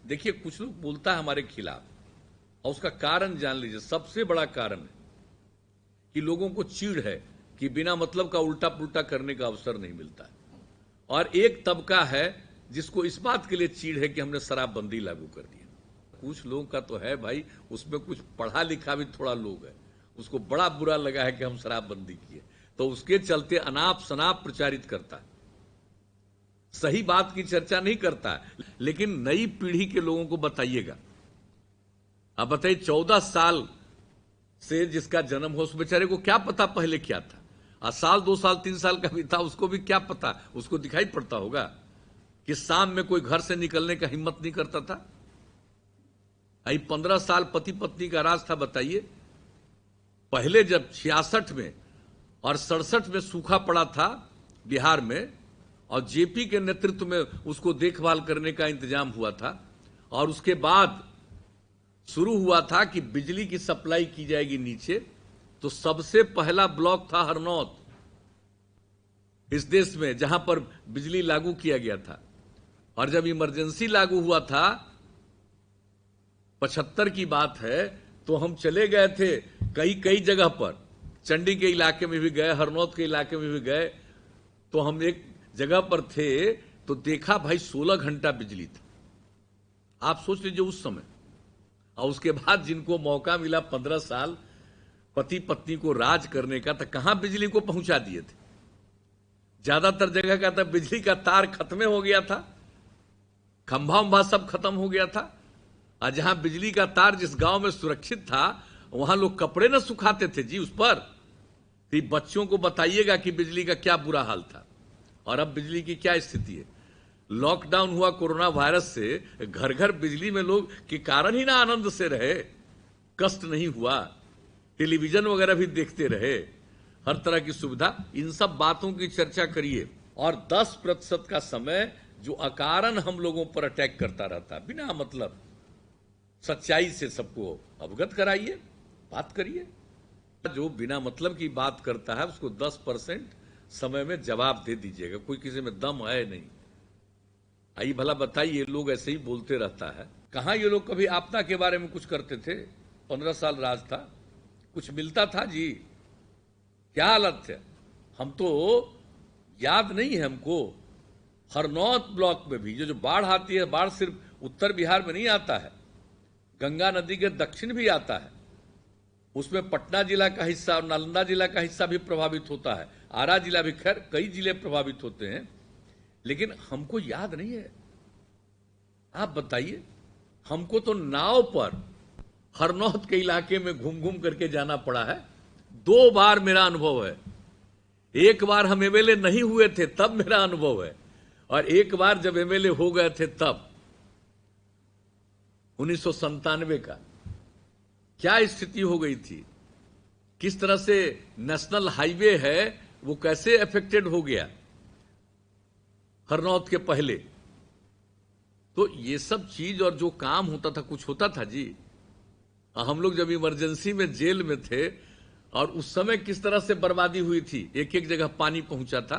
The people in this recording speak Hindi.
देखिए, कुछ लोग बोलता है हमारे खिलाफ, और उसका कारण जान लीजिए। सबसे बड़ा कारण है कि लोगों को चिढ़ है कि बिना मतलब का उल्टा पुल्टा करने का अवसर नहीं मिलता है। और एक तबका है जिसको इस बात के लिए चिढ़ है कि हमने शराबबंदी लागू कर दी। कुछ लोगों का तो है भाई, उसमें कुछ पढ़ा लिखा भी थोड़ा लोग है, उसको बड़ा बुरा लगा है कि हम शराबबंदी किए, तो उसके चलते अनाप शनाप प्रचारित करता है, सही बात की चर्चा नहीं करता है। लेकिन नई पीढ़ी के लोगों को बताइएगा, अब बताइए 14 साल से जिसका जन्म हो उस बेचारे को क्या पता पहले क्या था। साल 2 साल 3 साल का भी था, उसको भी क्या पता, उसको दिखाई पड़ता होगा कि शाम में कोई घर से निकलने का हिम्मत नहीं करता था। 15 साल पति पत्नी का राज था। बताइए, पहले जब 66 में और 67 में सूखा पड़ा था बिहार में, और जेपी के नेतृत्व में उसको देखभाल करने का इंतजाम हुआ था, और उसके बाद शुरू हुआ था कि बिजली की सप्लाई की जाएगी नीचे, तो सबसे पहला ब्लॉक था हरनौत इस देश में जहां पर बिजली लागू किया गया था। और जब इमरजेंसी लागू हुआ था 75 की बात है, तो हम चले गए थे कई कई जगह पर, चंडी के इलाके में भी गए, हरनौत के इलाके में भी गए। तो हम एक जगह पर थे तो देखा भाई 16 घंटा बिजली था। आप सोच लीजिए उस समय। और उसके बाद जिनको मौका मिला 15 साल पति पत्नी को राज करने का, तो कहां बिजली को पहुंचा दिए थे। ज्यादातर जगह का तो बिजली का तार खत्म हो गया था, खंभा उंभा सब खत्म हो गया था। और जहां बिजली का तार जिस गांव में सुरक्षित था, वहां लोग कपड़े न सुखाते थे जी उस पर। फिर बच्चों को बताइएगा कि बिजली का क्या बुरा हाल था, और अब बिजली की क्या स्थिति है। लॉकडाउन हुआ कोरोना वायरस से, घर घर बिजली में लोग के कारण ही ना आनंद से रहे, कष्ट नहीं हुआ, टेलीविजन वगैरह भी देखते रहे, हर तरह की सुविधा। इन सब बातों की चर्चा करिए। और 10% का समय जो अकारण हम लोगों पर अटैक करता रहता है बिना मतलब, सच्चाई से सबको अवगत कराइए, बात करिए। जो बिना मतलब की बात करता है उसको 10% समय में जवाब दे दीजिएगा। कोई किसी में दम है नहीं। आइए भला बताइए, ये लोग ऐसे ही बोलते रहता है। कहां ये लोग कभी आपदा के बारे में कुछ करते थे? 15 साल राज था, कुछ मिलता था जी? क्या हालत है? हम तो याद नहीं है हमको, हरनौत ब्लॉक में भी जो बाढ़ आती है, बाढ़ सिर्फ उत्तर बिहार में नहीं आता है, गंगा नदी के दक्षिण भी आता है। उसमें पटना जिला का हिस्सा और नालंदा जिला का हिस्सा भी प्रभावित होता है, आरा जिला भी, खैर कई जिले प्रभावित होते हैं, लेकिन हमको याद नहीं है। आप बताइए, हमको तो नाव पर हरनौत के इलाके में घूम घूम करके जाना पड़ा है। 2 बार मेरा अनुभव है। एक बार हम एमएलए नहीं हुए थे तब मेरा अनुभव है, और एक बार जब एमएलए हो गए थे तब 1997 का। क्या स्थिति हो गई थी, किस तरह से नेशनल हाईवे है वो कैसे अफेक्टेड हो गया हरनौत के पहले। तो ये सब चीज, और जो काम होता था, कुछ होता था जी? हम लोग जब इमरजेंसी में जेल में थे, और उस समय किस तरह से बर्बादी हुई थी, एक एक जगह पानी पहुंचा था।